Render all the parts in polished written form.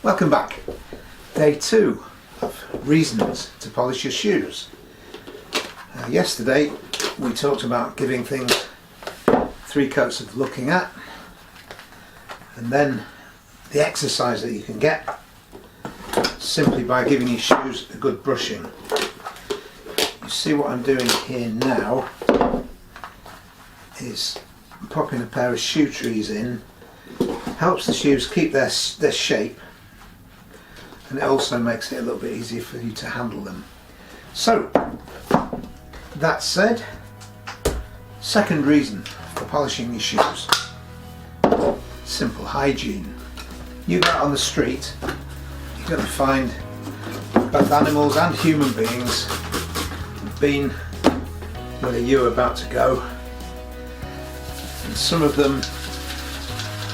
Welcome back. Day 2 of reasons to polish your shoes. Yesterday we talked about giving things 3 coats of looking at, and then the exercise that you can get simply by giving your shoes a good brushing. You see what I'm doing here now is popping a pair of shoe trees in. Helps the shoes keep their shape, and it also makes it a little bit easier for you to handle them. So, that said, second reason for polishing your shoes: simple hygiene. You go out on the street, you're going to find both animals and human beings who've been where you're about to go, and some of them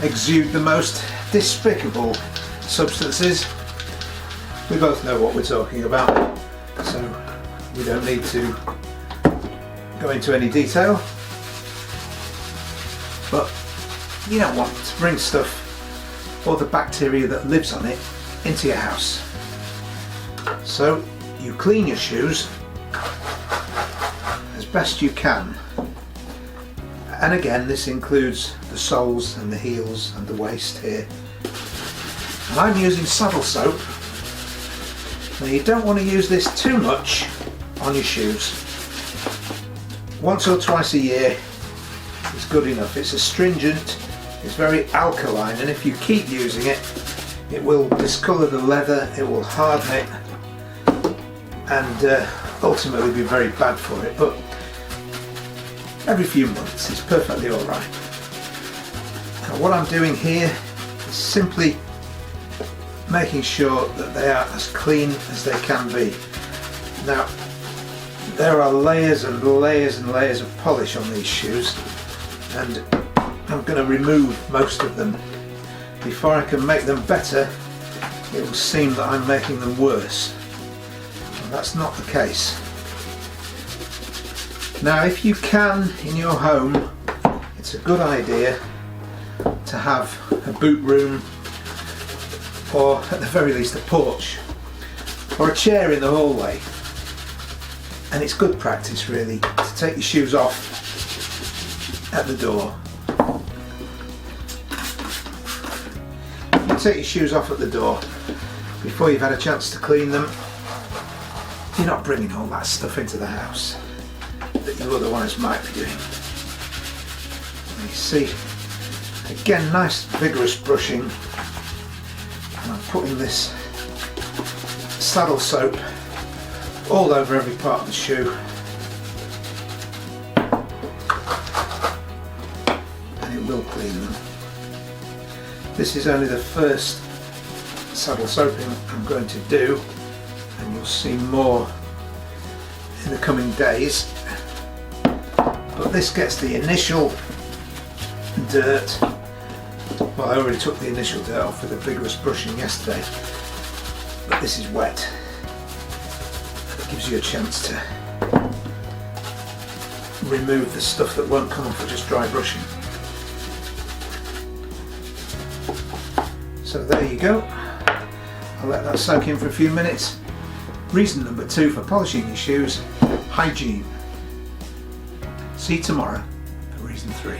exude the most despicable substances. We both know what we're talking about, so we don't need to go into any detail. But you don't want to bring stuff or the bacteria that lives on it into your house. So you clean your shoes as best you can. And again, this includes the soles and the heels and the waist here. And I'm using saddle soap. Now you don't want to use this too much on your shoes. Once or twice a year is good enough. It's astringent, it's very alkaline, and if you keep using it, it will discolour the leather, it will harden it, and ultimately be very bad for it. But every few months is perfectly alright. Now what I'm doing here is simply making sure that they are as clean as they can be. Now there are layers and layers and layers of polish on these shoes, and I'm going to remove most of them. Before I can make them better, it will seem that I'm making them worse. And that's not the case. Now if you can, in your home, it's a good idea to have a boot room, or at the very least a porch, or a chair in the hallway. And it's good practice really to take your shoes off at the door. You take your shoes off at the door before you've had a chance to clean them. You're not bringing all that stuff into the house that you otherwise might be doing. And you see, again, nice vigorous brushing, and I'm putting this saddle soap all over every part of the shoe, and it will clean them. This is only the first saddle soaping I'm going to do, and you'll see more in the coming days. But this gets the initial dirt. Well, I already took the initial dirt off with a vigorous brushing yesterday, but this is wet. It gives you a chance to remove the stuff that won't come off with just dry brushing. So there you go. I'll let that soak in for a few minutes. Reason number 2 for polishing your shoes: hygiene. See you tomorrow for reason 3.